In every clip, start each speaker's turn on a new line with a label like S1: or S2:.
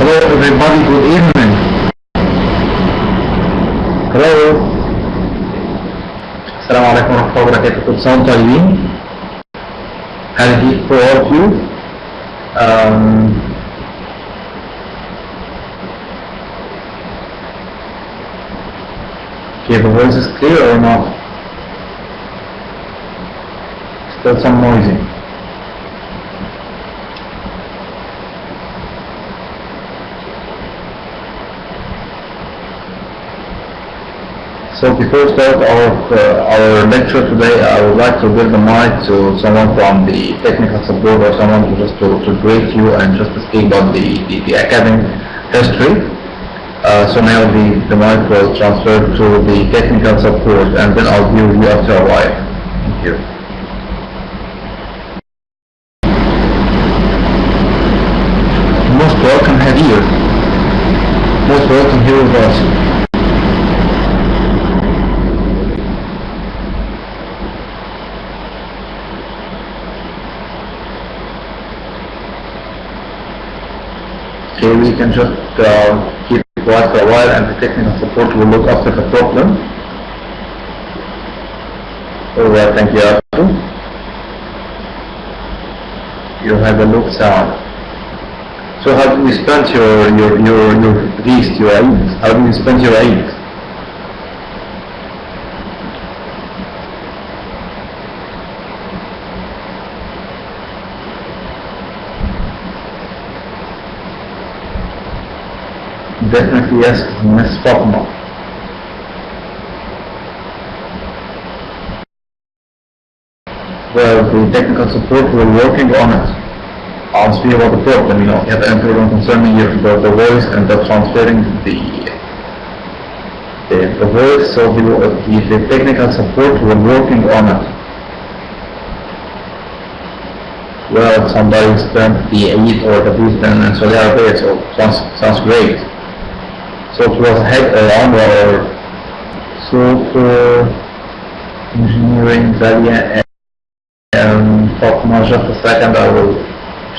S1: Hello everybody, good evening. Hello. السلام عليكم ورحمة الله وبركاته. كل سنة وانتم طيبين. هذه for all of you. Okay, the voice is clear or not? Still some noisy. So before we start our lecture today, I would like to give the mic to someone from the technical support or someone to brief you and just to speak about the academic history. So now the mic will transfer to the technical support and then I'll be with you after a while. Thank you. Most welcome here. Most welcome here with us. Okay, we can just keep it quiet for a while and the technical support will look after the problem. Alright, thank you, Arthur. You have a look sound. So how do you spend your feast, your Eid? How do you spend your Eid? Definitely yes, Ms. Fatima. Well, the technical support, we're working on it. I'll speak about the problem, you have an problem concerning the voice and the transferring the voice, so the technical support, we're working on it. Well, somebody spent the Eid or the feast in Saudi Arabia, so sounds great. So it was head around our software engineering Zalia and Fatima. Just a second, I will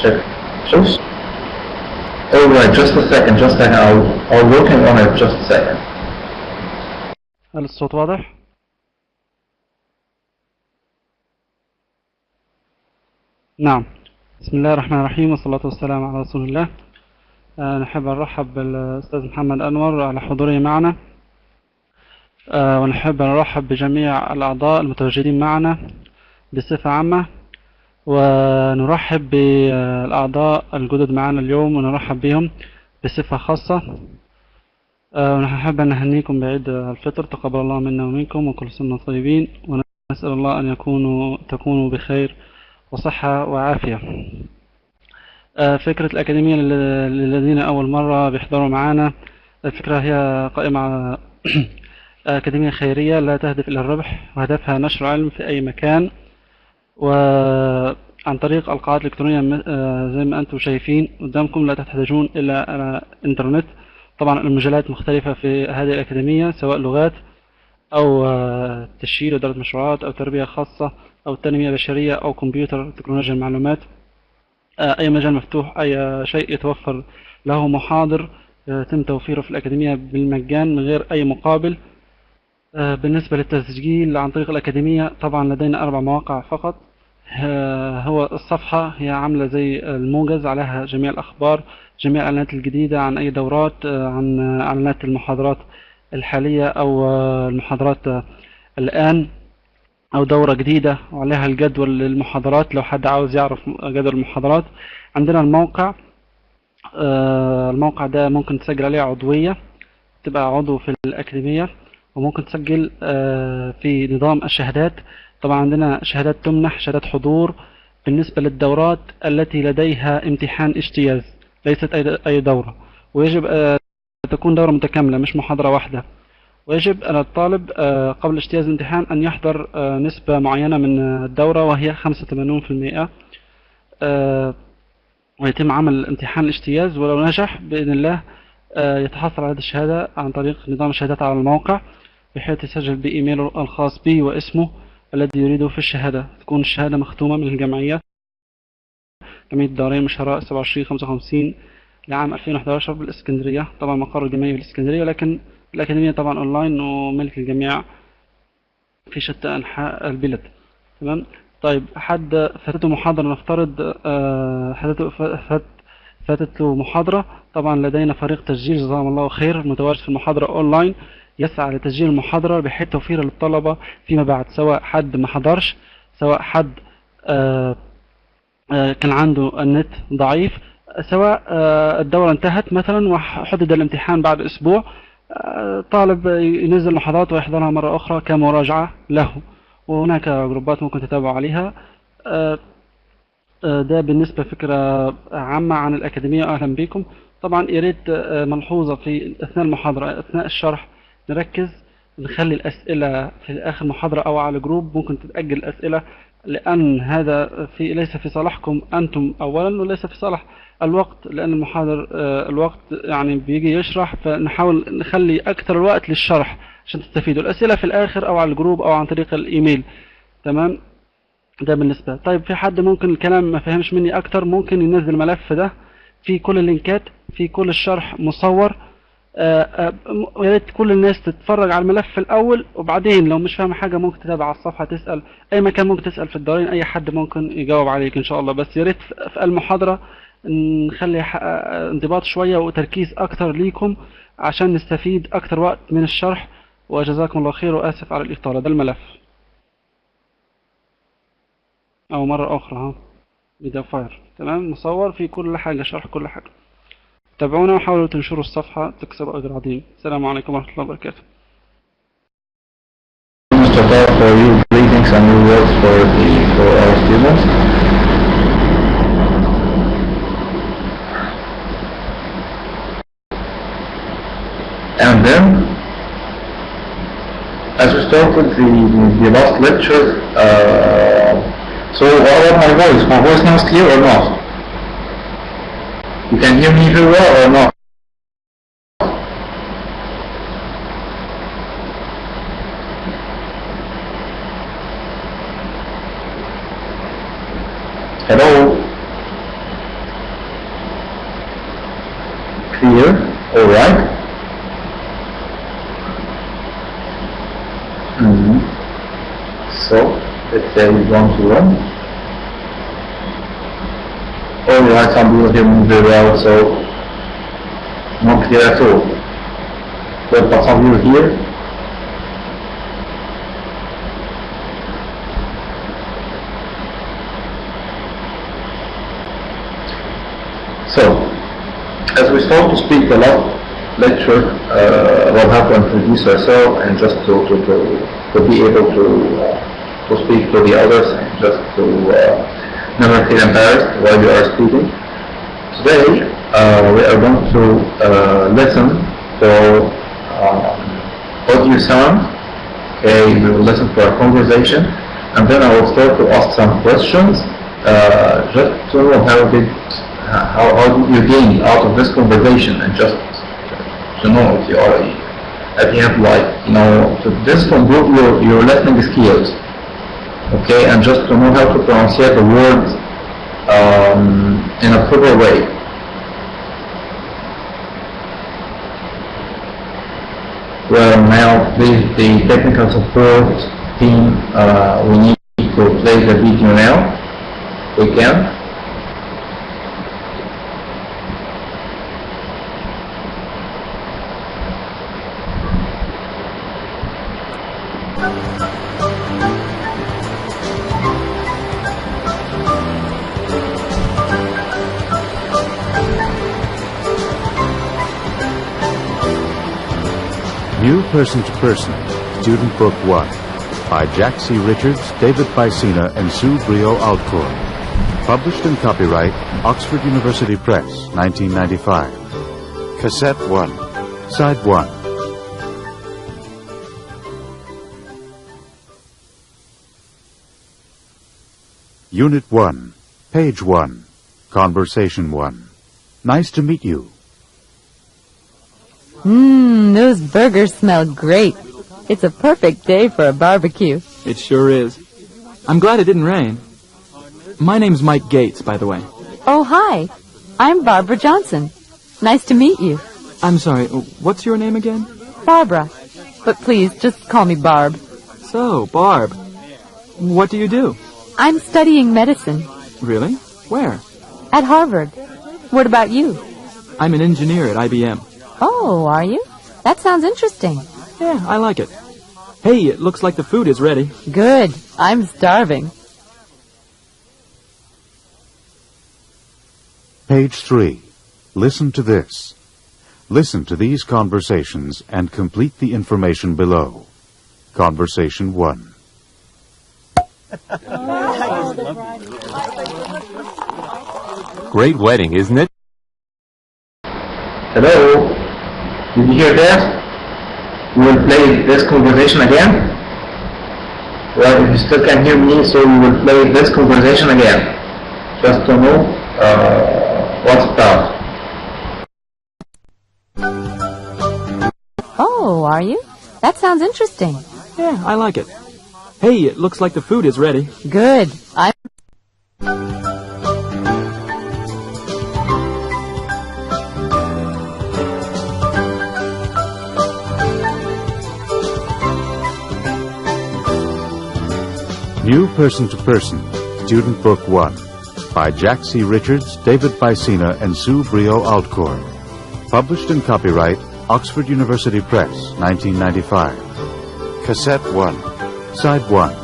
S1: check. Alright, just a second, I'll working on it, just a second.
S2: هل الصوت واضح؟ نعم. بسم الله الرحمن الرحيم والصلاة والسلام على رسول الله. نحب نرحب بالأستاذ محمد أنور على حضوره معنا، ونحب نرحب بجميع الأعضاء المتواجدين معنا بصفة عامة، ونرحب بالأعضاء الجدد معنا اليوم ونرحب بهم بصفة خاصة. ونحب أن نهنيكم بعيد الفطر، تقبل الله منا ومنكم وكل سنة طيبين، ونسأل الله أن تكونوا بخير وصحة وعافية. فكرة الأكاديمية للذين أول مرة بيحضروا معنا، الفكرة هي قائمة على أكاديمية خيرية لا تهدف إلى الربح، وهدفها نشر علم في أي مكان وعن طريق القاعات الإلكترونية زي ما أنتم شايفين قدامكم. لا تحتاجون إلى إنترنت. طبعا المجالات مختلفة في هذه الأكاديمية، سواء لغات أو تشييد وإدارة مشروعات أو تربية خاصة أو تنمية بشرية أو كمبيوتر تكنولوجيا المعلومات. أي مجال مفتوح، أي شيء يتوفر له محاضر يتم توفيره في الأكاديمية بالمجان من غير أي مقابل. بالنسبة للتسجيل عن طريق الأكاديمية، طبعا لدينا 4 مواقع فقط. هو الصفحة هي عاملة زي الموجز، عليها جميع الأخبار، جميع الإعلانات الجديدة عن أي دورات، عن إعلانات المحاضرات الحالية أو المحاضرات الآن أو دورة جديدة، وعليها الجدول للمحاضرات لو حد عاوز يعرف جدول المحاضرات. عندنا الموقع ده ممكن تسجل عليه عضوية، تبقى عضو في الأكاديمية، وممكن تسجل في نظام الشهادات. طبعا عندنا شهادات تمنح، شهادات حضور بالنسبة للدورات التي لديها امتحان اجتياز، ليست أي دورة، ويجب تكون دورة متكاملة مش محاضرة واحدة. ويجب على الطالب قبل اجتياز الامتحان أن يحضر نسبة معينة من الدورة، وهي 85%، ويتم عمل امتحان الاجتياز، ولو نجح بإذن الله يتحصل على هذه الشهادة عن طريق نظام الشهادات على الموقع، بحيث يسجل بإيميله الخاص به واسمه الذي يريده في الشهادة. تكون الشهادة مختومة من الجمعية، جمعية الدارين من شهراء 27/55 لعام 2011 بالإسكندرية. طبعا مقر الجمعية بالإسكندرية، لكن الأكاديمية طبعا أونلاين وملك الجميع في شتى أنحاء البلاد. تمام. طيب حد فاتته محاضرة، نفترض فاتته محاضرة. طبعا لدينا فريق تسجيل جزاهم الله خير متواجد في المحاضرة أونلاين، يسعى لتسجيل المحاضرة بحيث توفير للطلبة فيما بعد، سواء حد ما حضرش، سواء حد كان عنده النت ضعيف، سواء الدورة انتهت مثلا وحدد الامتحان بعد أسبوع، طالب ينزل محاضرات ويحضرها مرة أخرى كمراجعة له. وهناك جروبات ممكن تتابعوا عليها. ده بالنسبة فكرة عامة عن الأكاديمية. أهلا بكم. طبعا يا ريت ملحوظة في أثناء المحاضرة، أثناء الشرح نركز، نخلي الأسئلة في آخر محاضرة أو على جروب، ممكن تتأجل الأسئلة، لأن هذا ليس في صالحكم أنتم أولا، وليس في صالح الوقت، لأن المحاضر الوقت يعني بيجي يشرح، فنحاول نخلي أكثر الوقت للشرح عشان تستفيدوا. الأسئلة في الآخر أو على الجروب أو عن طريق الإيميل. تمام. ده بالنسبة. طيب في حد ممكن الكلام ما فهمش مني أكتر، ممكن ينزل الملف ده في كل اللينكات، في كل الشرح مصور. يا ريت كل الناس تتفرج على الملف الأول، وبعدين لو مش فاهم حاجة ممكن تتابع على الصفحة، تسأل أي مكان، ممكن تسأل في الدارين، أي حد ممكن يجاوب عليك إن شاء الله. بس يا ريت في المحاضرة نخلي انضباط شوية وتركيز أكتر ليكم عشان نستفيد أكتر وقت من الشرح. وجزاكم الله خير، وآسف على الإطالة. ده الملف، أو مرة أخرى فيديو فاير. تمام. مصور في كل حاجة، شرح كل حاجة. تابعونا وحاولوا تنشروا الصفحة، تكسبوا أجر عظيم. السلام عليكم ورحمة الله وبركاته.
S1: Mr. Paul, for you, greetings and new words for our students. And then, as we started the last lecture, so what about my voice? My voice now is clear or not? You can hear me very well or not? Hello? Clear? Alright. So, let's say 1 to 1. Alright, some people hear me very well, so not clear at all. But some people here. So, as we start to speak the last lecture, we'll have to introduce ourselves and just to be able to speak to the others and just to never feel embarrassed while we are speaking. Today, we are going to listen for audio sound. Okay, we will listen to our conversation, and then I will start to ask some questions, just to know how did you gain out of this conversation, and just to know if you have like, to this to improve your listening skills. Okay, and just to know how to pronounce the words in a proper way. Well, now please, the technical support team, we need to play the video now. We can.
S3: New Person to Person, Student Book 1, by Jack C. Richards, David Bicena, and Sue Brio Altcourt. Published and copyright, Oxford University Press, 1995. Cassette 1, Side 1. Unit 1, Page 1, Conversation 1. Nice to meet you.
S4: Those burgers smell great. It's a perfect day for a barbecue.
S5: It sure is. I'm glad it didn't rain. My name's Mike Gates, by the way.
S4: Oh, hi. I'm Barbara Johnson. Nice to meet you.
S5: I'm sorry, what's your name again?
S4: Barbara. But please, just call me Barb.
S5: So, Barb. What do you do?
S4: I'm studying medicine.
S5: Really? Where?
S4: At Harvard. What about you?
S5: I'm an engineer at IBM.
S4: Oh, are you? That sounds interesting.
S5: Yeah, I like it. Hey, it looks like the food is ready.
S4: Good. I'm starving.
S3: Page 3. Listen to this. Listen to these conversations and complete the information below. Conversation 1.
S6: Great wedding, isn't it?
S1: Hello? Did you hear that? We will play this conversation again? Well, if you still can hear me, so we will play this conversation again. Just to know what's about.
S4: Oh, are you? That sounds interesting.
S5: Yeah, I like it. Hey, it looks like the food is ready.
S4: Good. I'm...
S3: New Person to Person, Student Book 1, by Jack C. Richards, David Vicina, and Sue Brio Altcourt. Published in copyright, Oxford University Press, 1995. Cassette 1, Side 1.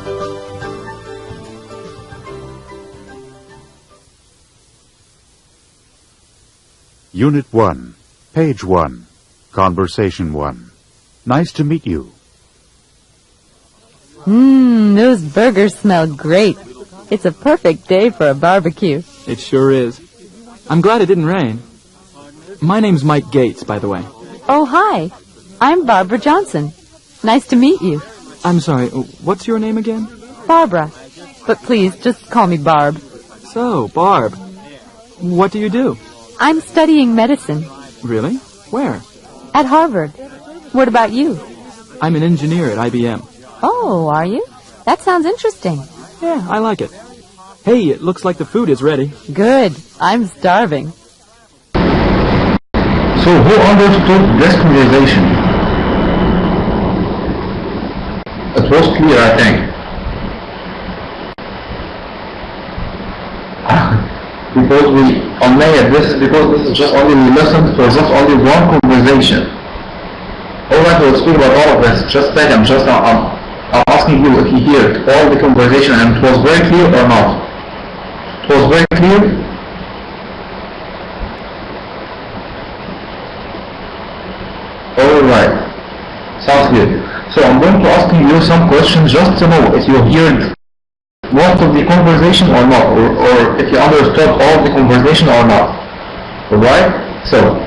S3: Unit 1, Page 1, Conversation 1. Nice to meet you.
S4: Those burgers smell great. It's a perfect day for a barbecue.
S5: It sure is. I'm glad it didn't rain. My name's Mike Gates, by the way.
S4: Oh, hi. I'm Barbara Johnson. Nice to meet you.
S5: I'm sorry, what's your name again?
S4: Barbara. But please, just call me Barb.
S5: So, Barb. What do you do?
S4: I'm studying medicine.
S5: Really? Where?
S4: At Harvard. What about you?
S5: I'm an engineer at IBM.
S4: Oh, are you? That sounds interesting.
S5: Yeah, I like it. Hey, it looks like the food is ready.
S4: Good. I'm starving.
S1: So who understood this conversation? It was clear, I think. Because we omitted this, because this is just only we listened for just only one conversation. Alright, we'll speak about all of this. Just a second, I'm asking you if you heard all the conversation and it was very clear or not. It was very clear. Alright, sounds good. So I'm going to ask you some questions just to know if you heard most of the conversation or not, or if you understood all the conversation or not. Alright? So,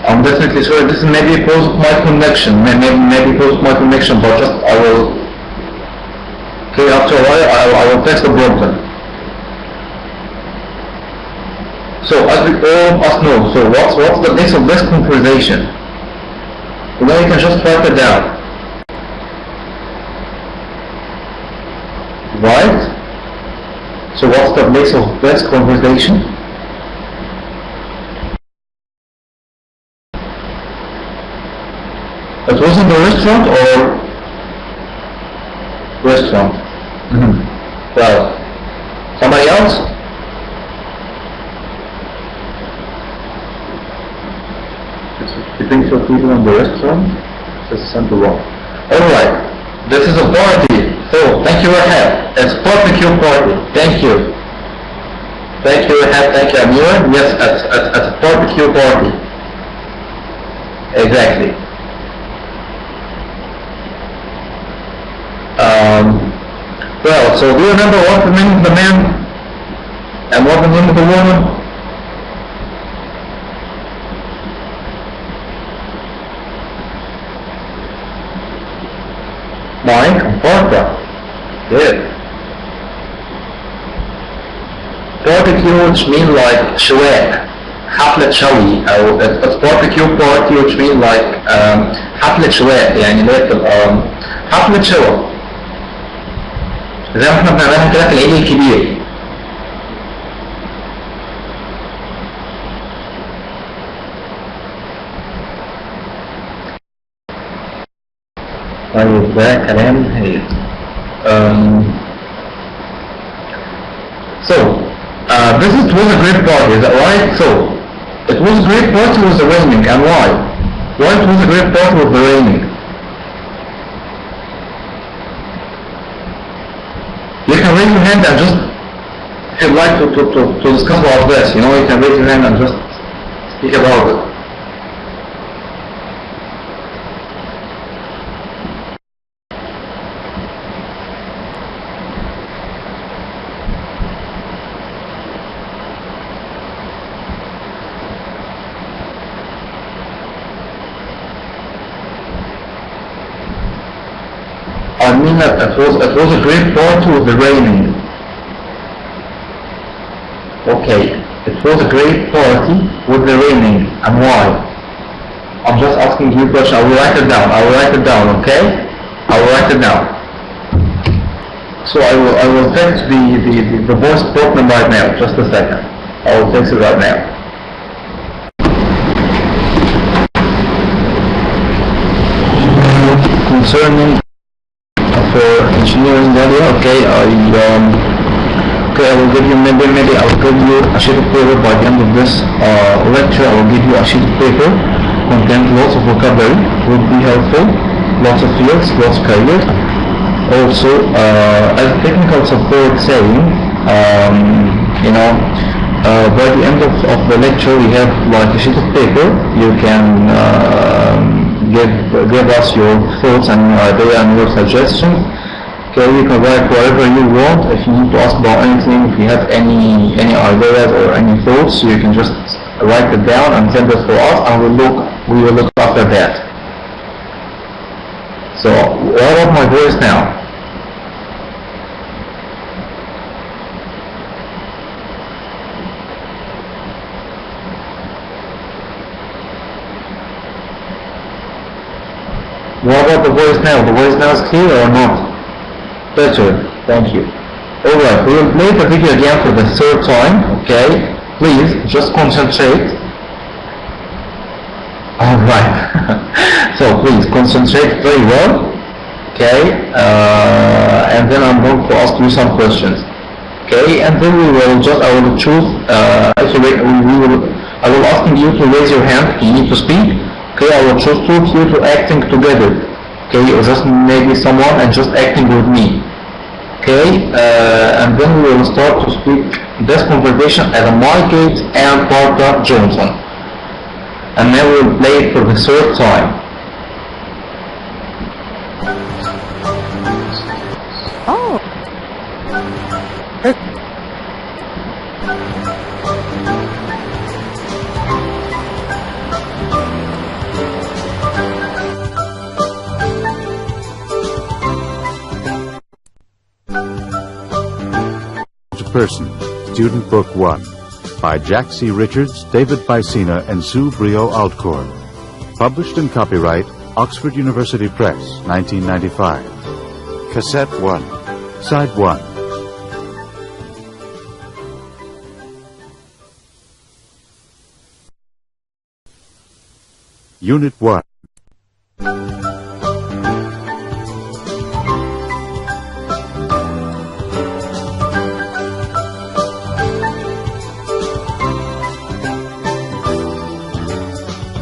S1: I'm definitely sorry, this is maybe because of my connection, maybe because of my connection, but just I will, okay, after a while I will fix the problem. So as we all must know, so what's the base of this conversation? Well, then you can just write it down. Right? So what's the base of this conversation? It was in the restaurant or restaurant? Well, somebody else? Between two people in the restaurant, this is simple one. Alright, this is a party. So, thank you, Rahab. It's barbecue party. Thank you. Thank you, Rahab. Thank you, Amira. Yes, it's a barbecue party. Exactly. Well, so do you remember what the name of the man and what the name of the woman? Mike and Barbara. Good. Barbecue, which means like شواء, حفلة شوي, أو it's barbecue party, which means like حفلة شواء, يعني اللي هي بتبقى حفلة شوا. زي ما احنا بنعملها كده في العيد الكبير. ده كلام هايل. So, this was a great party, is that right? So, it was a great party with the raining, and why? Why it was a great party with the raining? You can raise your hand and just, if you'd like to discuss about this, you know, you can raise your hand and just speak about it. I mean that it was a great party with the raining. Okay, it was a great party with the raining, and why? I'm just asking you a question. I will write it down. Okay? I will write it down. So I will text the voice problem right now. Just a second. I will text it right now. Concerning for engineering area, okay, I will give you maybe I will give you a sheet of paper by the end of this lecture. I will give you a sheet of paper contain lots of vocabulary, would be helpful, lots of fields, lots of career. Also, as technical support saying, by the end of the lecture we have like a sheet of paper. You can give us your thoughts and idea and your suggestions. Okay, you can write whatever you want. If you need to ask about anything, if you have any ideas or any thoughts, you can just write it down and send it to us, and we will look after that. So, what about my voice now? What about the voice now? The voice now is clear or not? Better, thank you. Alright, we will play the video again for the third time, okay? Please, just concentrate. Alright, so please concentrate very well, okay? And then I'm going to ask you some questions, okay? And then I will choose, I will ask you to raise your hand if you need to speak. Okay, I will choose two of you to acting together. Okay, or just maybe someone and just acting with me. Okay, and then we will start to speak this conversation as Mike Gates and Barbara Johnson. And then we will play it for the third time.
S4: Oh.
S3: Person, Student Book 1, by Jack C. Richards, David Bicena, and Sue Brio Altcorn. Published and copyright, Oxford University Press, 1995. Cassette 1, Side 1. Unit 1.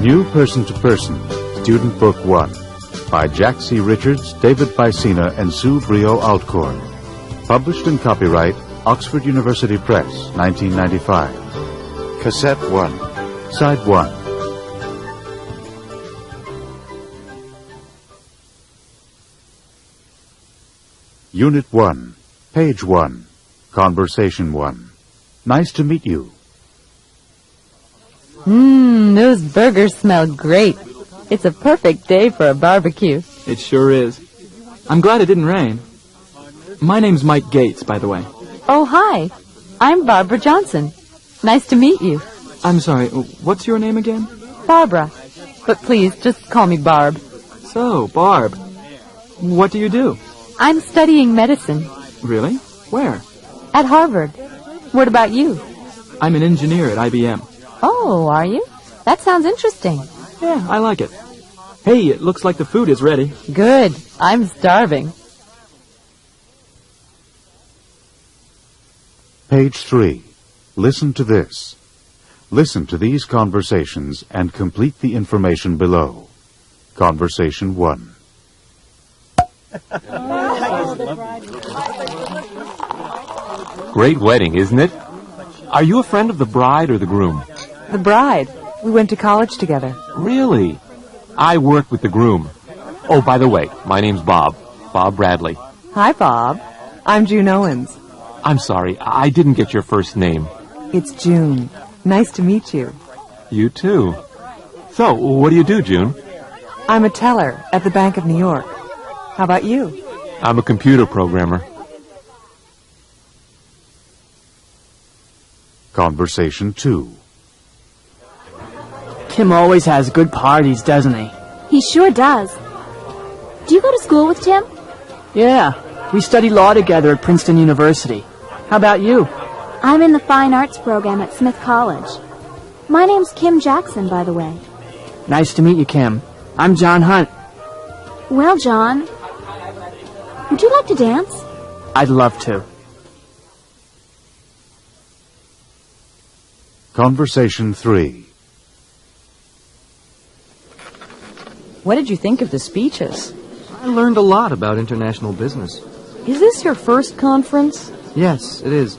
S3: New Person to Person, Student Book 1, by Jack C. Richards, David Bicena, and Sue Brio Altcorn. Published and copyright, Oxford University Press, 1995. Cassette 1, Side 1. Unit 1, Page 1, Conversation 1. Nice to meet you.
S4: Those burgers smell great. It's a perfect day for a barbecue.
S5: It sure is. I'm glad it didn't rain. My name's Mike Gates, by the way.
S4: Oh, hi. I'm Barbara Johnson. Nice to meet you.
S5: I'm sorry, what's your name again?
S4: Barbara. But please, just call me Barb.
S5: So, Barb. What do you do?
S4: I'm studying medicine.
S5: Really? Where?
S4: At Harvard. What about you?
S5: I'm an engineer at IBM.
S4: Oh, are you? That sounds interesting.
S5: Yeah, I like it. Hey, it looks like the food is ready.
S4: Good. I'm starving.
S3: Page 3. Listen to this. Listen to these conversations and complete the information below. Conversation 1.
S6: Great wedding, isn't it? Are you a friend of the bride or the groom?
S7: The bride. We went to college together.
S6: Really? I work with the groom. Oh, by the way, my name's Bob. Bob Bradley.
S7: Hi, Bob. I'm June Owens.
S6: I'm sorry, I didn't get your first name.
S7: It's June. Nice to meet you.
S6: You too. So, what do you do, June?
S7: I'm a teller at the Bank of New York. How about you?
S6: I'm a computer programmer.
S3: Conversation 2.
S8: Tim always has good parties, doesn't he?
S9: He sure does. Do you go to school with Tim?
S8: Yeah, we study law together at Princeton University. How about you?
S9: I'm in the Fine Arts program at Smith College. My name's Kim Jackson, by the way.
S8: Nice to meet you, Kim. I'm John Hunt.
S9: Well, John, would you like to dance?
S8: I'd love to.
S3: Conversation 3.
S4: What did you think of the speeches?
S10: I learned a lot about international business.
S4: Is this your first conference?
S10: Yes, it is.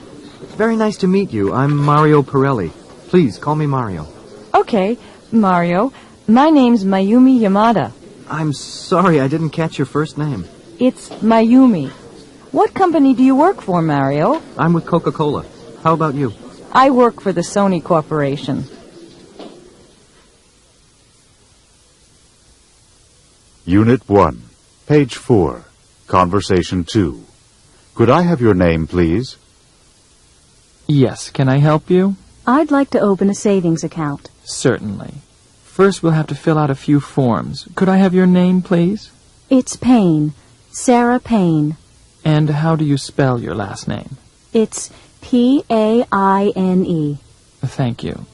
S10: Very nice to meet you. I'm Mario Pirelli. Please, call me Mario.
S4: Okay, Mario. My name's Mayumi Yamada.
S10: I'm sorry I didn't catch your first name.
S4: It's Mayumi. What company do you work for, Mario?
S10: I'm with Coca-Cola. How about you?
S4: I work for the Sony Corporation.
S3: Unit 1. Page 4. Conversation 2. Could I have your name, please?
S5: Yes, can I help you?
S9: I'd like to open a savings account.
S5: Certainly. First, we'll have to fill out a few forms. Could I have your name, please?
S9: It's Payne. Sarah Payne.
S5: And how do you spell your last name?
S9: It's P-A-I-N-E.
S5: Thank you.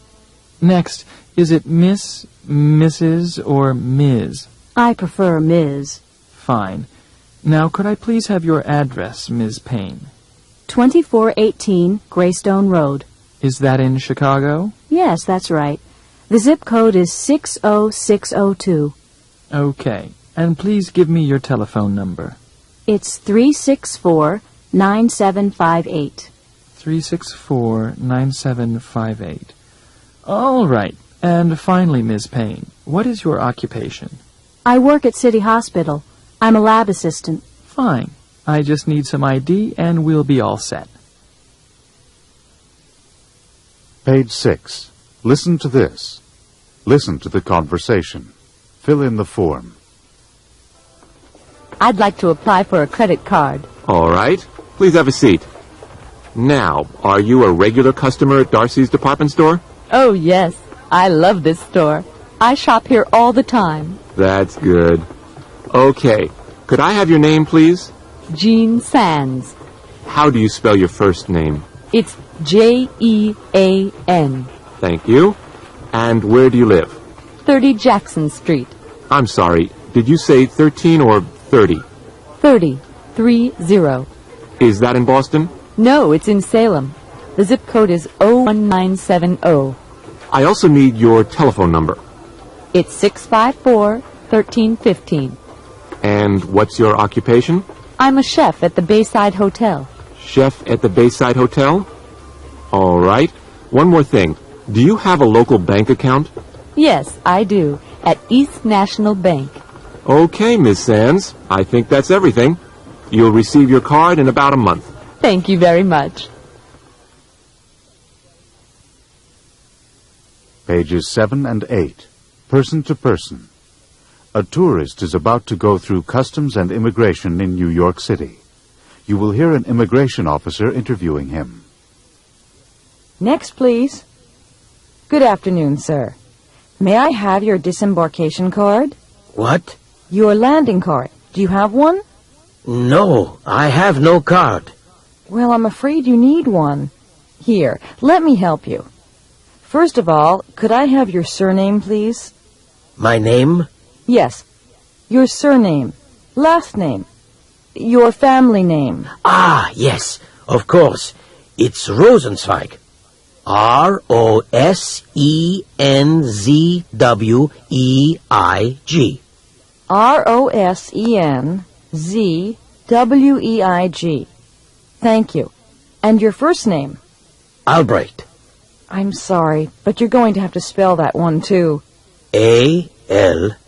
S5: Next, is it Miss, Mrs., or Ms.?
S9: I prefer Ms.
S5: Fine. Now, could I please have your address, Ms. Payne?
S9: 2418 Greystone Road.
S5: Is that in Chicago?
S9: Yes, that's right. The zip code is 60602.
S5: Okay. And please give me your telephone number.
S9: It's 364-9758.
S5: 364-9758. All right. And finally, Ms. Payne, what is your occupation?
S9: I work at City Hospital. I'm a lab assistant.
S5: Fine. I just need some ID and we'll be all set.
S3: Page 6. Listen to this. Listen to the conversation. Fill in the form.
S4: I'd like to apply for a credit card.
S6: All right. Please have a seat. Now, are you a regular customer at Darcy's department store?
S4: Oh, yes. I love this store. I shop here all the time.
S6: That's good. Okay. Could I have your name, please?
S4: Jean Sands.
S6: How do you spell your first name?
S4: It's J-E-A-N.
S6: Thank you. And where do you live?
S4: 30 Jackson Street.
S6: I'm sorry. Did you say 13 or 30?
S4: 30. 30.
S6: Is that in Boston?
S4: No, it's in Salem. The zip code is 01970.
S6: I also need your telephone number.
S4: It's 654-1315.
S6: And what's your occupation?
S4: I'm a chef at the Bayside Hotel.
S6: Chef at the Bayside Hotel? All right. One more thing. Do you have a local bank account?
S4: Yes, I do. At East National Bank.
S6: Okay, Miss Sands. I think that's everything. You'll receive your card in about a month.
S4: Thank you very much.
S3: Pages 7 and 8. Person to person. A tourist is about to go through customs and immigration in New York City. You will hear an immigration officer interviewing him.
S4: Next, please. Good afternoon, sir. May I have your disembarkation card?
S11: What?
S4: Your landing card. Do you have one?
S11: No, I have no card.
S4: Well, I'm afraid you need one. Here, let me help you. First of all, could I have your surname, please?
S11: My name?
S4: Yes. Your surname, last name, your family name.
S11: Ah, yes, of course. It's Rosenzweig. R-O-S-E-N-Z-W-E-I-G.
S4: R-O-S-E-N-Z-W-E-I-G. Thank you. And your first name?
S11: Albrecht.
S4: I'm sorry, but you're going to have to spell that one, too.
S11: A-L-B-R-E-C-H-T.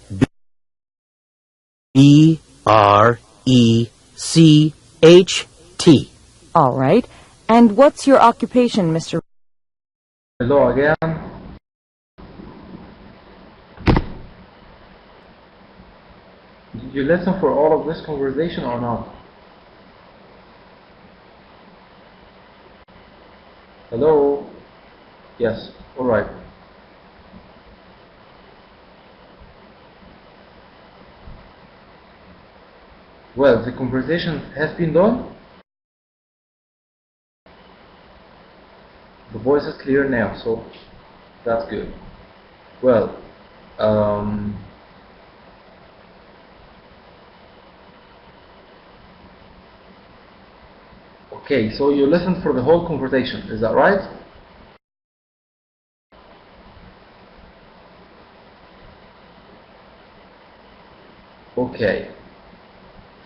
S4: All right. And what's your occupation, Mr.
S1: Hello again. Did you listen for all of this conversation or not? Hello? Yes, alright. Well, the conversation has been done. The voice is clear now, so that's good. Well, okay, so you listened for the whole conversation, is that right? Okay,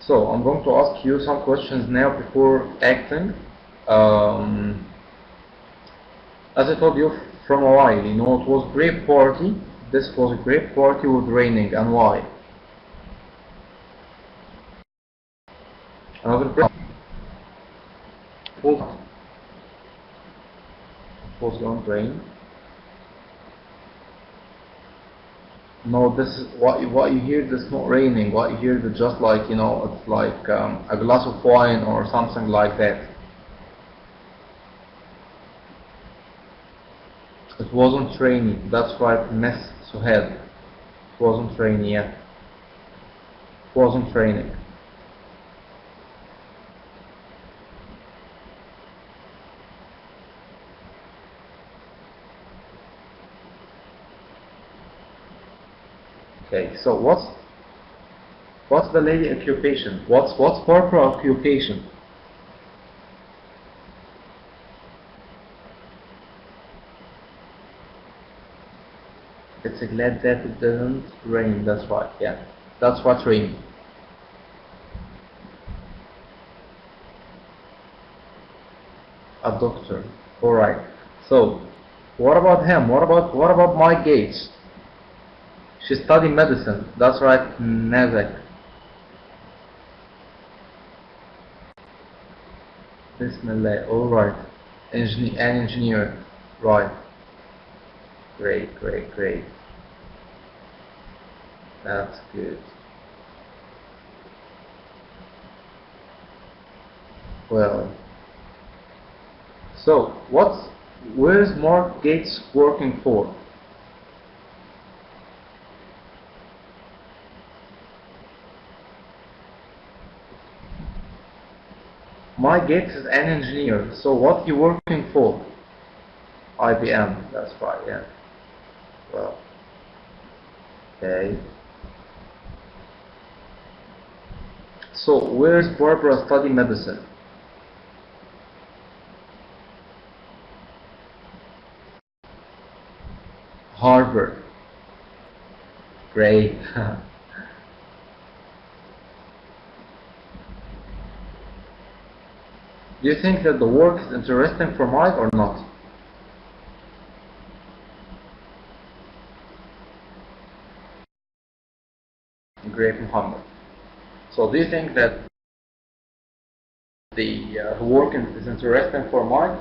S1: so I'm going to ask you some questions now before acting. As I told you from a while, you know, it was a great party. This was a great party with raining, and why? Another great was going to rain. No, this is what you hear. This is not raining. What you hear is just like, you know, it's like a glass of wine or something like that. It wasn't rainy. That's right, Miss Suhail. It wasn't rainy yet. It wasn't raining. Okay, so what's the lady occupation? What's Barbara occupation? It's glad that it doesn't rain. That's right. Yeah, that's what rain. A doctor. All right. So, what about him? What about Mike Gates? She studied medicine. That's right, Nazak. Bismillah. All right. An engineer. Right. Great. That's good. Well. So, where's Mark Gates working for? Mike Gates is an engineer, so what he working for? IBM, that's right, yeah. Well, okay. So, where's Barbara study medicine? Harvard. Great. Do you think that the work is interesting for Mike or not? Great, Muhammad. So do you think that the work is interesting for Mike?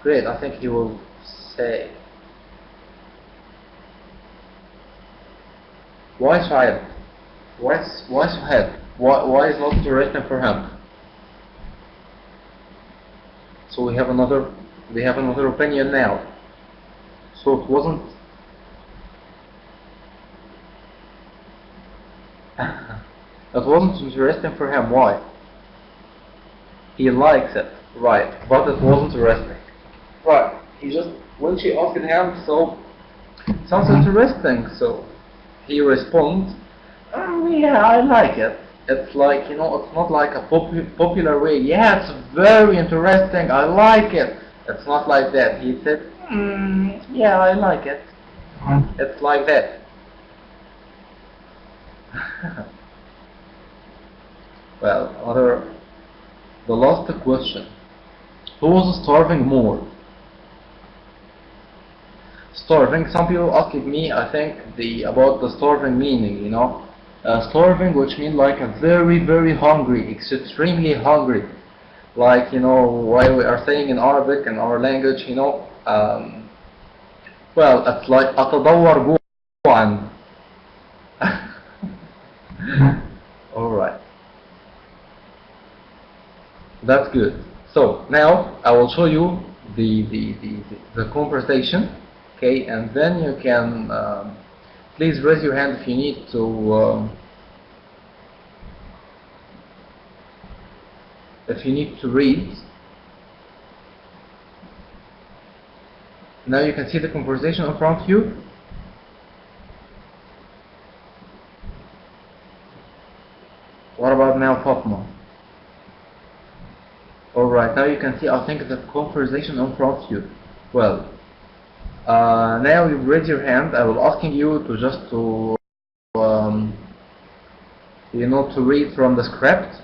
S1: Great, I think he will say. Why Shahid? Why Shahid? Why is not interesting for him? So we have another opinion now. So it wasn't It wasn't interesting for him. Why? He likes it, right? But it wasn't interesting, right? He just, when she asked him, so sounds interesting. So he responds, yeah, I like it. It's like, you know, it's not like a popular way. Yeah, it's very interesting. I like it. It's not like that. He said, yeah, I like it. It's like that. Well, the last question. Who was starving more? Starving, some people asked me, I think, about the starving meaning, you know. Starving, which means like a very, very hungry, extremely hungry. Like, you know, while we are saying in Arabic, in our language, you know, well, it's like أتدور جوعا. Alright. That's good. So, now I will show you the conversation, okay, and then you can, please raise your hand if you need to read. Now you can see the conversation in front of you. What about now, Fatma? Alright, now you can see, I think, the conversation in front of you. Well, now you raise your hand. I will asking you to just you know, to read from the script,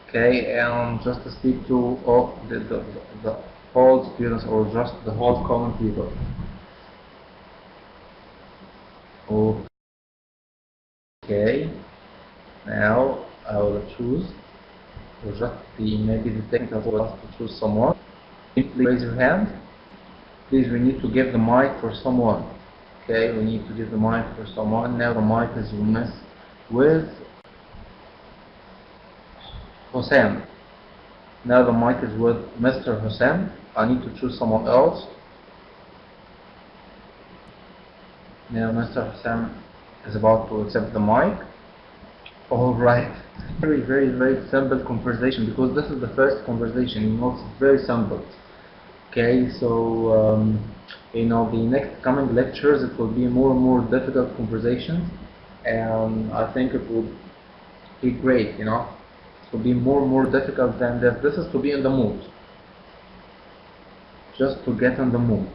S1: okay, and just to speak to all the whole students or just the whole common people. Okay, now I will choose, or just maybe the technical will ask to choose someone. Please raise your hand. Please, we need to give the mic for someone. Okay, we need to give the mic for someone. Now the mic is with Hossein. Now the mic is with Mr. Hossein. I need to choose someone else. Now Mr. Hossein is about to accept the mic. Alright, very, very, very simple conversation, because this is the first conversation, you know, it's very simple. Okay, so you know, the next coming lectures, it will be more and more difficult conversations, and I think it would be great, you know. It will be more and more difficult than that. This is to be in the mood, just to get in the mood.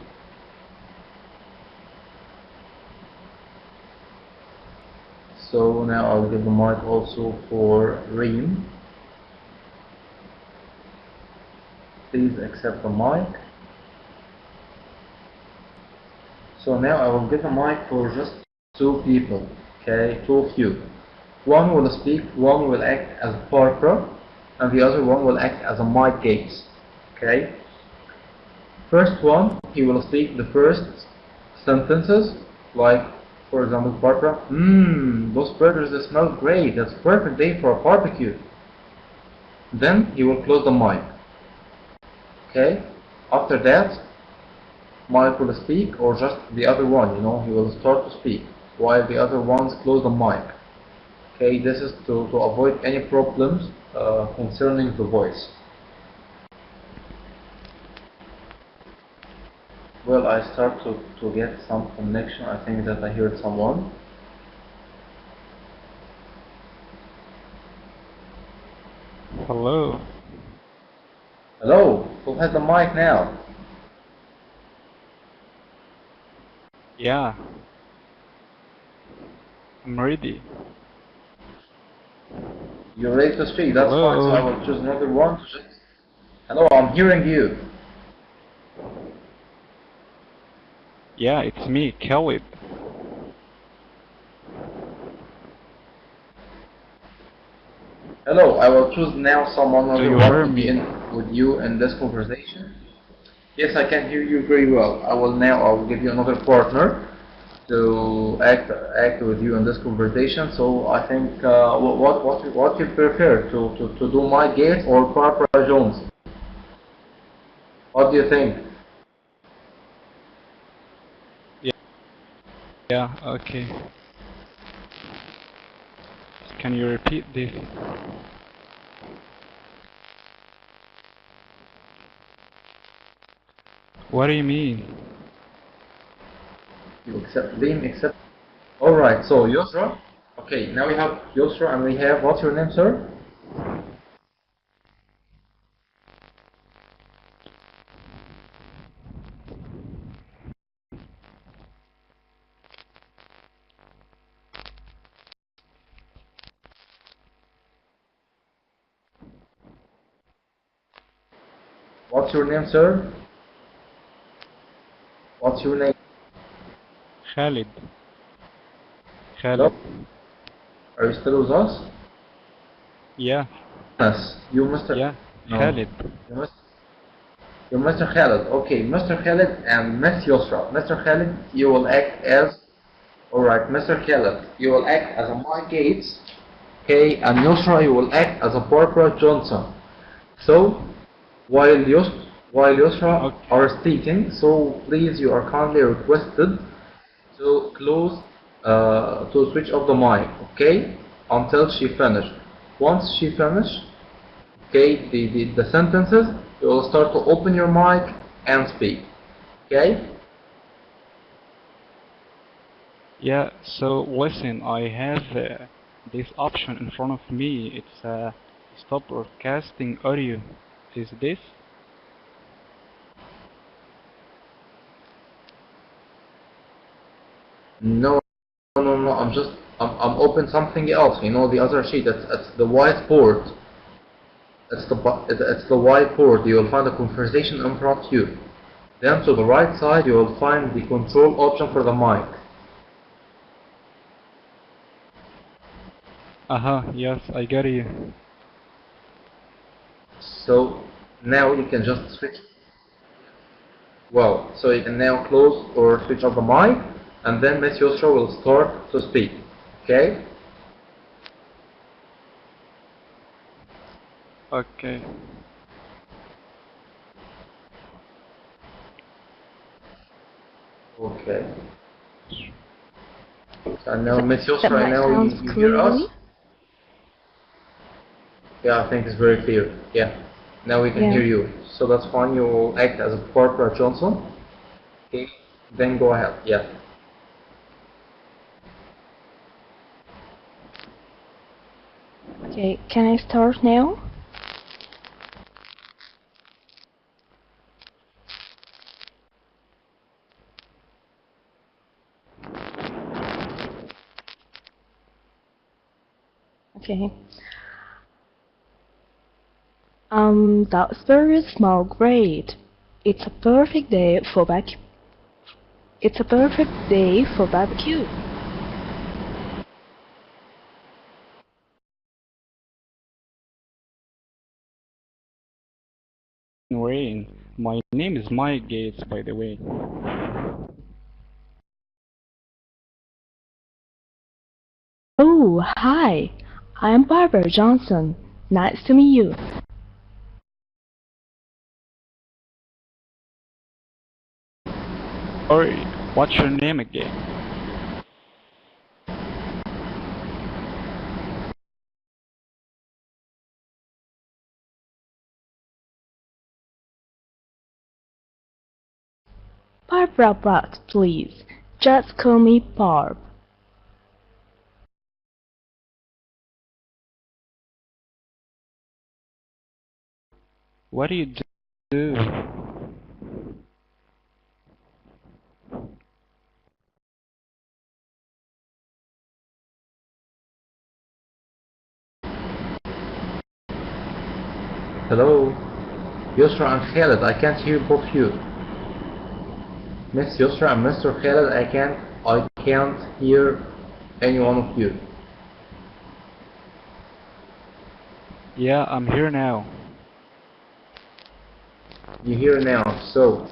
S1: So now I'll give the mic also for Reem. Please accept the mic. So now I will give the mic for just two people, okay, two of you. One will speak, one will act as Barbara, and the other one will act as a Mike Gates, okay. First one, he will speak the first sentences, like, for example, Barbara, those burgers, they smell great, that's a perfect day for a barbecue. Then he will close the mic, okay. After that, Mike will speak, or just the other one, you know, he will start to speak while the other ones close the mic. Okay, this is to avoid any problems concerning the voice. Well, I start to get some connection. I think that I heard someone.
S12: Hello.
S1: Hello, who has the mic now?
S12: Yeah. I'm ready.
S1: You're ready to speak, that's fine, so I will choose another one. Hello, I'm hearing you.
S12: Yeah, it's me, Khalid.
S1: Hello, I will choose now someone
S12: Do you
S1: who
S12: hear
S1: wants to be in with you in this conversation. Yes, I can hear you very well. I will give you another partner to act with you in this conversation. So I think what you prefer to do Mike Gates or Barbara Jones? What do you think?
S12: Yeah, okay. Can you repeat this? What do you mean?
S1: You accept them, accept. Alright, so Yusra. Okay, now we have Yusra and we have, what's your name, sir? What's your name, sir? What's your name?
S12: Khalid.
S1: Hello?
S12: Khalid.
S1: Are you still with us?
S12: Yeah.
S1: Yes. You, Mr.
S12: Yeah.
S1: No.
S12: Khalid.
S1: You're Mr. Khalid. Okay, Mr. Khalid and Miss Yusra. Mr. Khalid, you will act as... Alright, Mr. Khalid, you will act as a Mike Gates. Okay, and Yusra, you will act as a Barbara Johnson. So, while Yusra are speaking, so please, you are kindly requested to to switch off the mic, okay, until she finished. Once she finished, okay, the sentences, you will start to open your mic and speak, okay?
S12: Yeah, so listen, I have this option in front of me. It's stop broadcasting audio. Is this?
S1: No, no, I'm open something else. You know, the other sheet. It's the whiteboard. It's the whiteboard. You will find a conversation in front of you. Then to the right side, you will find the control option for the mic.
S12: Yes, I get you.
S1: So now you can just switch. Well, so you can now close or switch off the mic, and then Miss Yusra will start to speak. Okay?
S12: Okay.
S1: Okay. So now Miss
S9: That
S1: Yusra,
S9: might
S1: now
S9: sounds
S1: you hear us?
S9: clearly.
S1: Yeah, I think it's very clear. Yeah. Now we can
S9: Yeah.
S1: hear you. So that's fine. You will act as a Barbara Johnson. Okay. Then go ahead. Yeah.
S9: Okay, can I start now? Okay. That's very small grade. It's a perfect day for barbecue.
S12: Rain. My name is Mike Gates, by the way.
S9: Oh, hi. I'm Barbara Johnson. Nice to meet you.
S12: Sorry, what's your name again?
S9: Barbara Butt, please. Just call me Barb.
S12: What do you do?
S1: Hello? Yusra and Khaled, I can't hear both of you. Miss Yusra and Mr. Khaled, I can't hear any one of you.
S12: Yeah, I'm here now.
S1: You hear now, so...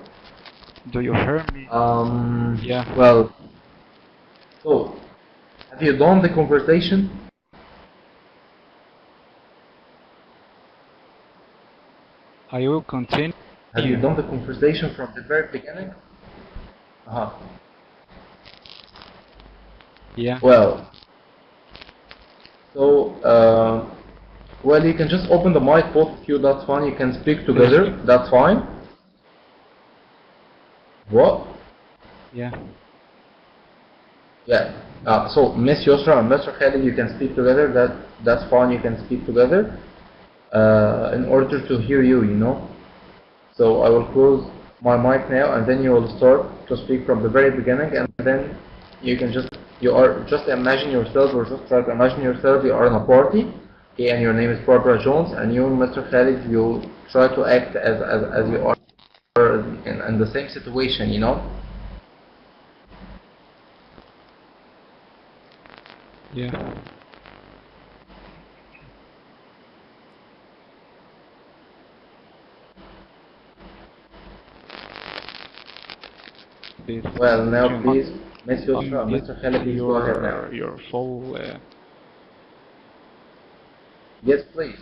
S12: Do you hear me? Yeah.
S1: Well... So, have you done the conversation?
S12: I will continue.
S1: Have you done the conversation from the very beginning?
S12: Yeah.
S1: Well, So, well, you can just open the mic, both of you, that's fine. You can speak together, that's fine. What?
S12: Yeah.
S1: Yeah. So, Miss Yusra and Mr. Khalid, you can speak together, that's fine, you can speak together. In order to hear you, you know. So, I will close my mic now, and then you will start to speak from the very beginning, and then you can just imagine yourself, or just try to imagine yourself, you are in a party, okay, and your name is Barbara Jones, and you, Mr. Khalid, you try to act as you are in the same situation, you know.
S12: Yeah.
S1: Well, now please, Miss Yusra, Mr. Khalid, please go ahead now.
S12: Your full.
S1: Yes, please.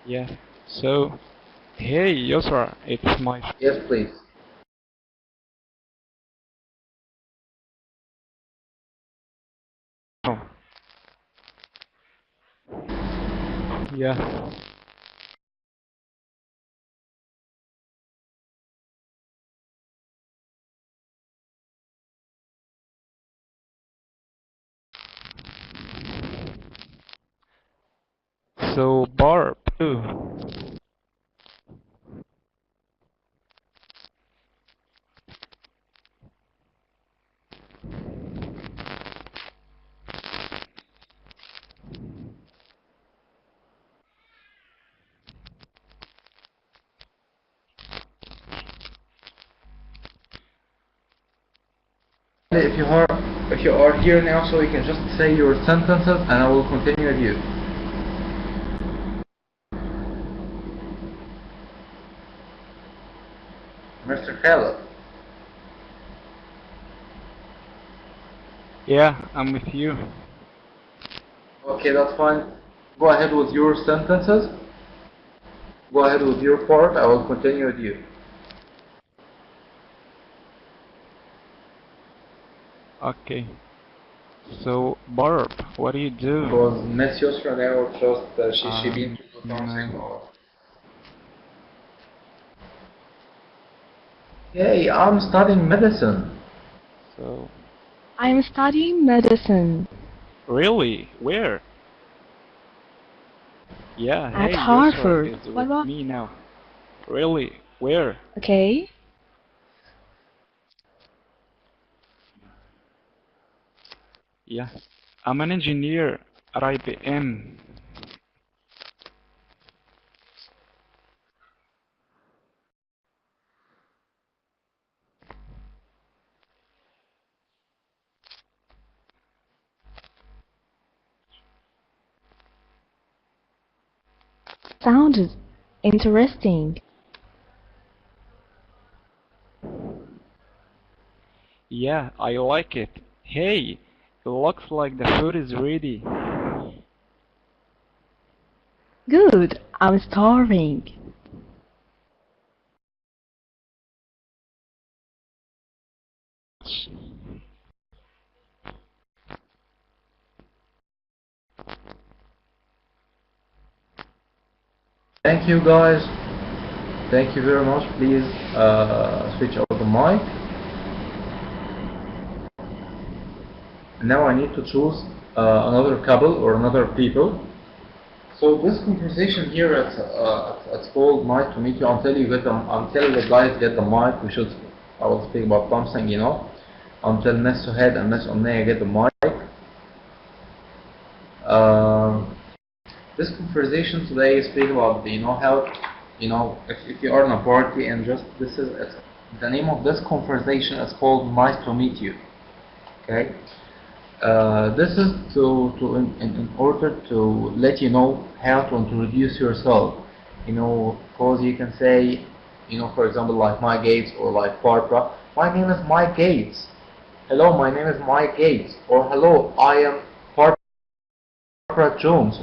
S12: Yeah. So, hey, Yusra, it's my.
S1: Yes, please.
S12: Oh. Yeah. So, Barb.
S1: If you are here now, so you can just say your sentences, and I will continue with you. Mr. Khalid.
S12: Yeah, I'm with you.
S1: Okay, that's fine. Go ahead with your sentences. Go ahead with your part. I will continue with you.
S12: Okay. So, Barb, what do you do?
S1: Because Miss Yusra now just she been to do something. Hey, I'm studying medicine.
S12: So.
S13: I'm studying medicine.
S12: Really? Where? Yeah,
S13: at
S12: hey,
S13: Harvard.
S12: Yusra is with me now. Really? Where?
S13: Okay.
S12: Yeah, I'm an engineer at IBM.
S13: Sounds interesting.
S12: Yeah, I like it. Hey, it looks like the food is ready.
S13: Good, I'm starving.
S1: Thank you, guys. Thank you very much. Please switch off the mic. Now I need to choose another couple or another people. So this conversation here at school, nice to meet you. Until you get them, until the guys get the mic, I will speak about something, you know. Until Miss Suhaid and Miss Omnaya get the mic. This conversation today is speak about, you know, how, you know, if you are in a party and just the name of this conversation is called "Nice to Meet You." Okay. This is in order to let you know how to introduce yourself. You know, because you can say, you know, for example, like Mike Gates or like Barbara. My name is Mike Gates. Hello, my name is Mike Gates. Or hello, I am Barbara Jones.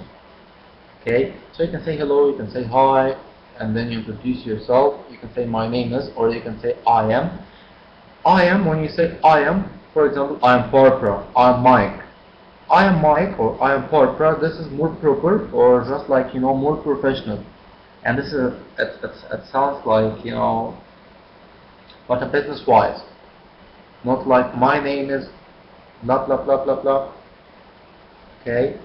S1: Okay, so you can say hello, you can say hi, and then you introduce yourself. You can say my name is, or you can say I am. I am, when you say I am, for example, I am Barbara, I am Mike, I am Mike or I am Barbara, this is more proper or just like, more professional. And this is, it sounds like, like a business wise. Not like my name is blah blah blah blah blah. Okay.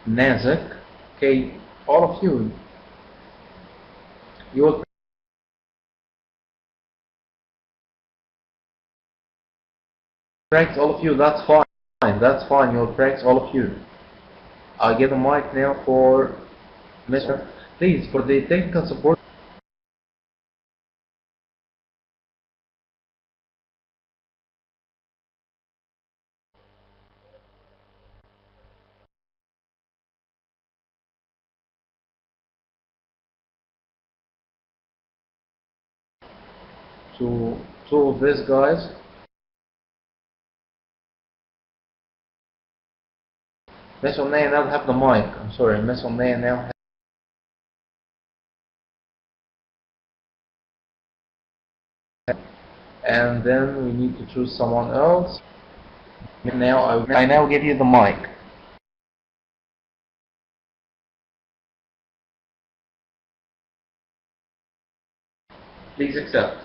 S1: Nazik. Okay, all of you will practice, all of you, that's fine, you'll practice, all of you. I'll give the mic now for Mr. Please, for the technical support. To two of these guys. Miss Omnaya now have the mic. I'm sorry, Miss Omnaya now have, and then we need to choose someone else. Now I now give you the mic. Please accept.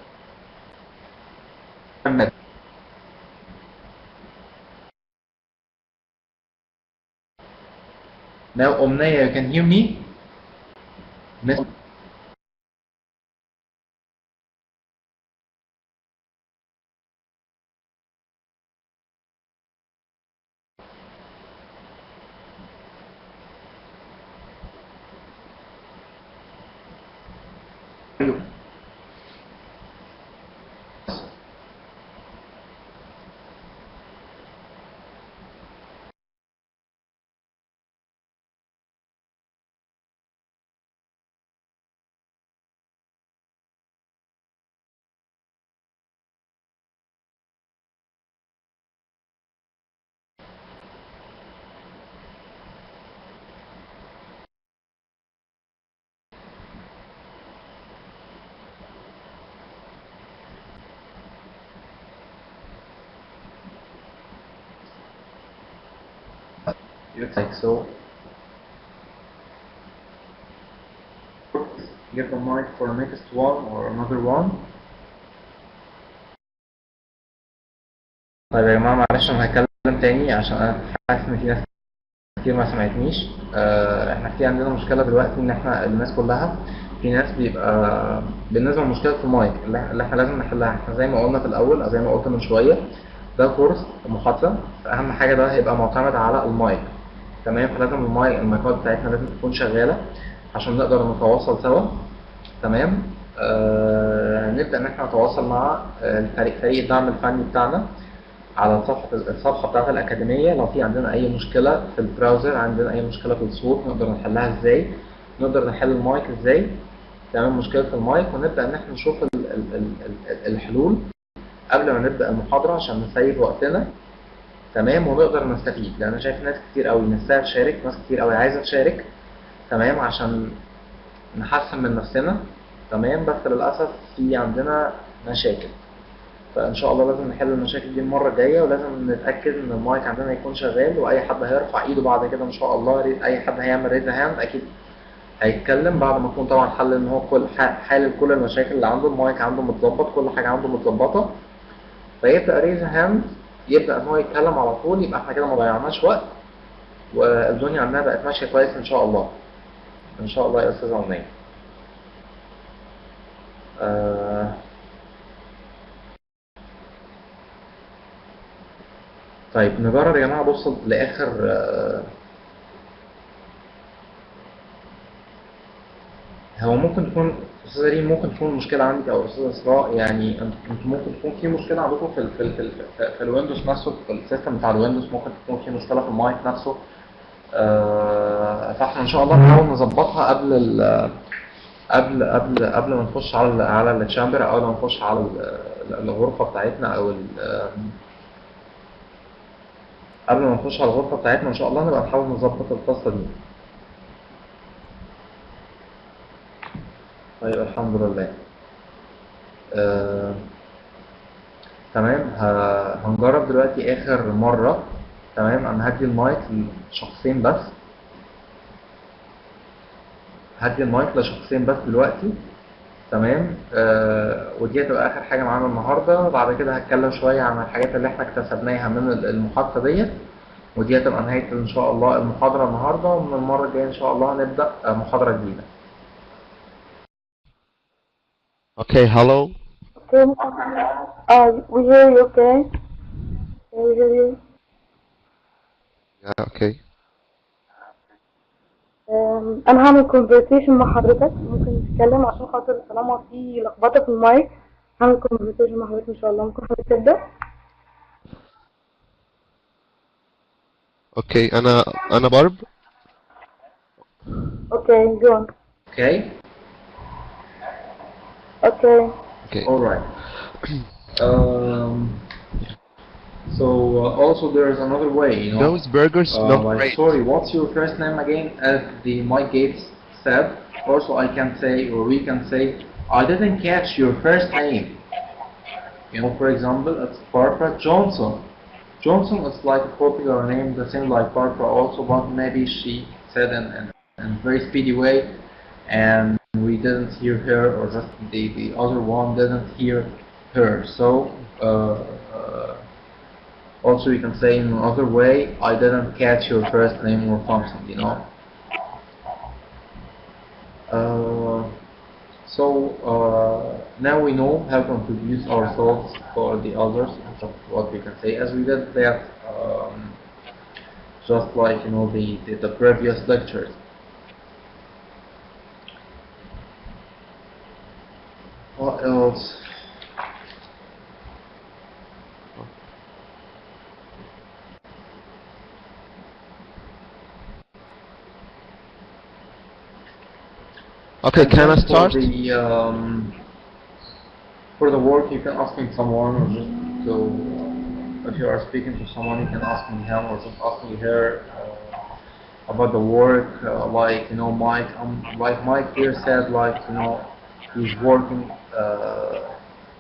S1: Now Omnaya, you can hear me? Miss like so. Get the mic for the next one or another one. طيب يا جماعة معلش أنا هتكلم تاني عشان أنا حاسس إن في ناس كتير ما سمعتنيش. إحنا في عندنا مشكلة دلوقتي إن إحنا الناس كلها، في ناس بيبقى بالنسبة لمشكلة المايك اللي إحنا لازم نحلها. إحنا زي ما قلنا في الأول أو زي ما قلت من شوية، ده كورس محادثة، فأهم حاجة ده هيبقى معتمد على المايك. تمام، فلازم المايكات بتاعتنا لازم تكون شغالة عشان نقدر نتواصل سوا. تمام. نبدأ إن احنا نتواصل مع فريق الدعم الفني بتاعنا على الصفحة بتاعت الأكاديمية. لو في عندنا أي مشكلة في البراوزر، عندنا أي مشكلة في الصوت، نقدر نحلها إزاي، نقدر نحل المايك إزاي. تمام، مشكلة المايك، ونبدأ إن احنا نشوف الحلول قبل ما نبدأ المحاضرة عشان نسيب وقتنا. تمام، ونقدر نستفيد، لأن أنا شايف ناس كتير قوي نفسها تشارك، ناس كتير قوي عايزة تشارك. تمام، عشان نحسن من نفسنا. تمام، بس للأسف في عندنا مشاكل، فإن شاء الله لازم نحل المشاكل دي المرة الجاية، ولازم نتأكد إن المايك عندنا يكون شغال، وأي حد هيرفع إيده بعد كده إن شاء الله، أي حد هيعمل ريز هاند أكيد هيتكلم بعد ما يكون طبعا حل إن هو حل كل المشاكل اللي عنده، المايك عنده متظبط، كل حاجة عنده متظبطة، فيبدأ ريز هاند، يبدأ إن هو يتكلم على طول. يبقى إحنا كده ما ضيعناش وقت، والدنيا عندنا بقت ماشية كويس إن شاء الله. إن شاء الله يا أستاذ عمنية. طيب نجرب يا جماعة. بصوا لآخر هو ممكن تكون أستاذة ريم، ممكن تكون المشكلة عندك أو أستاذة إسراء، يعني انتوا ممكن تكون في مشكلة عندكم في الويندوز نفسه، في السيستم بتاع الويندوز، ممكن تكون في مشكلة في المايك نفسه. فاحنا إن شاء الله نحاول نظبطها قبل ما نخش على التشامبر، أو قبل ما نخش على الغرفة بتاعتنا، أو قبل ما نخش على الغرفة بتاعتنا إن شاء الله نبقى نحاول نظبط القصة دي. طيب الحمد لله. تمام. هنجرب دلوقتي آخر مرة. تمام. أنا هدي المايك لشخصين بس. هدي المايك لشخصين بس دلوقتي. تمام. ودي هتبقى آخر حاجة معانا النهاردة. بعد كده هتكلم شوية عن الحاجات اللي احنا اكتسبناها من المحادثة ديت، ودي هتبقى نهاية إن شاء الله المحاضرة النهاردة. ومن المرة الجاية إن شاء الله هنبدأ محاضرة جديدة.
S14: Okay, hello.
S15: Okay. We hear you, okay? Yeah, we hear you.
S14: Yeah, okay.
S15: أنا هعمل conversation مع حضرتك. ممكن نتكلم عشان خاطر طالما في لخبطة في المايك. هعمل conversation مع حضرتك إن شاء الله. ممكن حضرتك تبدأ؟
S14: Okay, أنا بارب.
S15: Okay, go on.
S1: Okay.
S15: Okay.
S14: Okay.
S1: All right. So also there is another way, you know.
S14: Those burgers smell
S1: like,
S14: great.
S1: sorry, what's your first name again? As the Mike Gates said. Also, I can say, or we can say, I didn't catch your first name. You know, for example, it's Barbara Johnson. Johnson is like a popular name, the same like Barbara also, but maybe she said in a very speedy way, and we didn't hear her, or just the other one didn't hear her. So also you can say in another way, I didn't catch your first name or something, you know. Now we know how to introduce ourselves for the others. That's what we can say, as we did that just like, you know, the previous lectures. What else?
S14: Okay, can I start?
S1: For the work, you can ask someone, or just to, if you are speaking to someone, you can ask him or just ask her about the work. Like, you know, Mike, like Mike here said, like, you know, he's working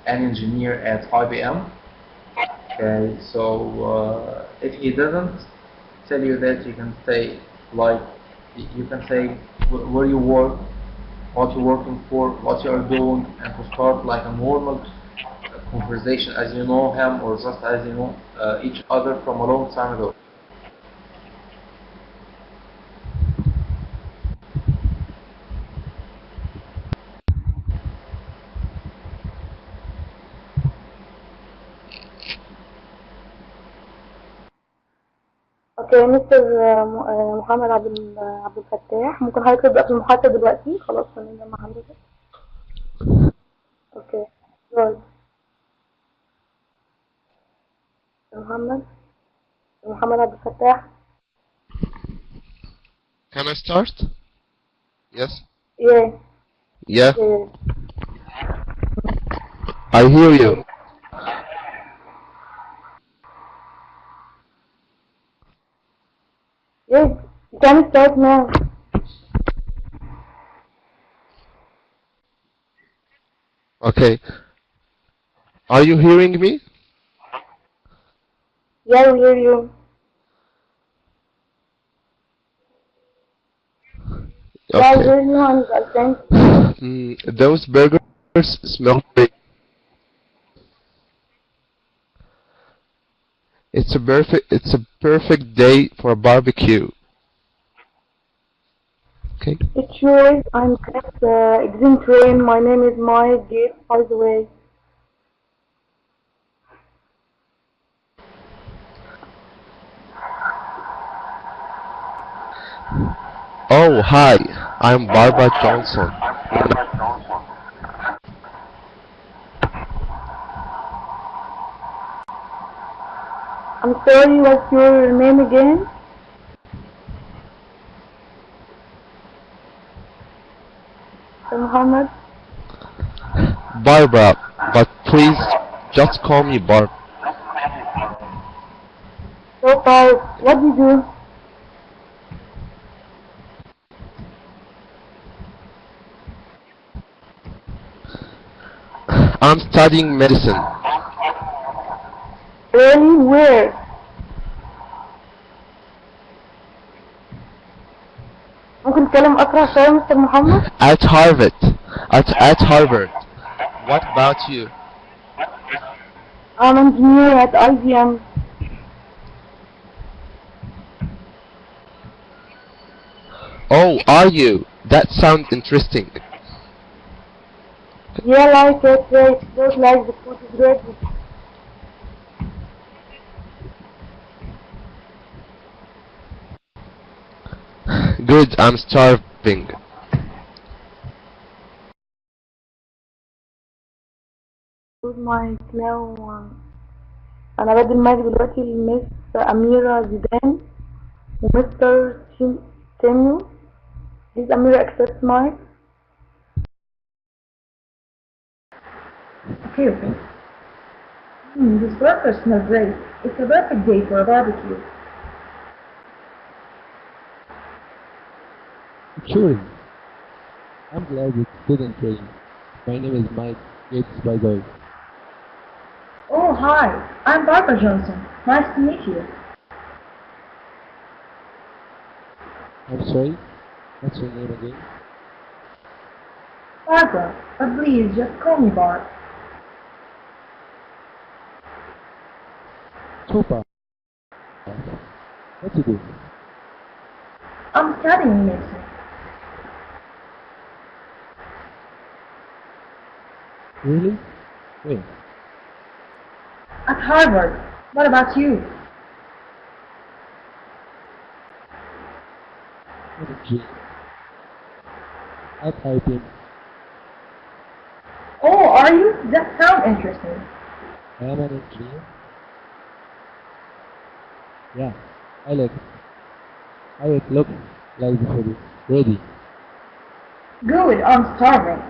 S1: an engineer at IBM. Okay, so if he doesn't tell you that, you can say, like, you can say where you work, what you're working for, what you are doing, and to start like a normal conversation as you know him, or just as you know each other from a long time ago.
S15: Okay, Mr. محمد عبد الفتاح، ممكن حضرتك تبدأ في المحادثة دلوقتي؟ خلاص هنبدأ مع حضرتك. Okay, good. محمد عبد الفتاح.
S14: Can I start? Yes.
S15: Yeah.
S14: Yeah.
S15: Yeah.
S14: I hear you.
S15: Yes, you can start now.
S14: Okay. Are you hearing me?
S15: Yeah, we hear you.
S14: Okay.
S15: Yeah, we hear you, and I think.
S14: Those burgers smell great. It's a perfect day for a barbecue. Okay.
S15: It's yours. I'm Exim Train. My name is Mike Gates, by the way.
S14: Oh, hi. I'm Barbara Johnson.
S15: I'm sorry, what's your name again? Muhammad?
S14: Barbara, but please just call me Barb.
S15: So far, what do you do?
S14: I'm studying medicine.
S15: Really? Where? ممكن تتكلم أسرع شوية مستر محمد؟
S14: At Harvard. At Harvard. What about you?
S15: I'm an engineer at IBM.
S14: Oh, are you? That sounds interesting.
S15: Yeah, like it, right. Looks like the food is ready.
S14: Good, I'm starving.
S15: Who's my now أنا بدي المايك دلوقتي لمس أميرة زيدان ومستر تيميو. Please Amira accept mic.
S16: Okay. This burger smells great. It's a perfect day for a barbecue.
S17: Sure. I'm glad you didn't rain. My name is Mike Gates, by the way.
S16: Oh, hi. I'm Barbara Johnson. Nice to meet you.
S17: I'm sorry? What's your name again?
S16: Barbara, but please just call me Barb.
S17: Super. What do you do?
S16: I'm studying medicine.
S17: Really? Where?
S16: At Harvard. What about you?
S17: Energy. At IBM.
S16: Oh, are you? That sounds interesting.
S17: I am an engineer. Yeah, I like it. How it looks like the food is ready.
S16: Good, I'm starving.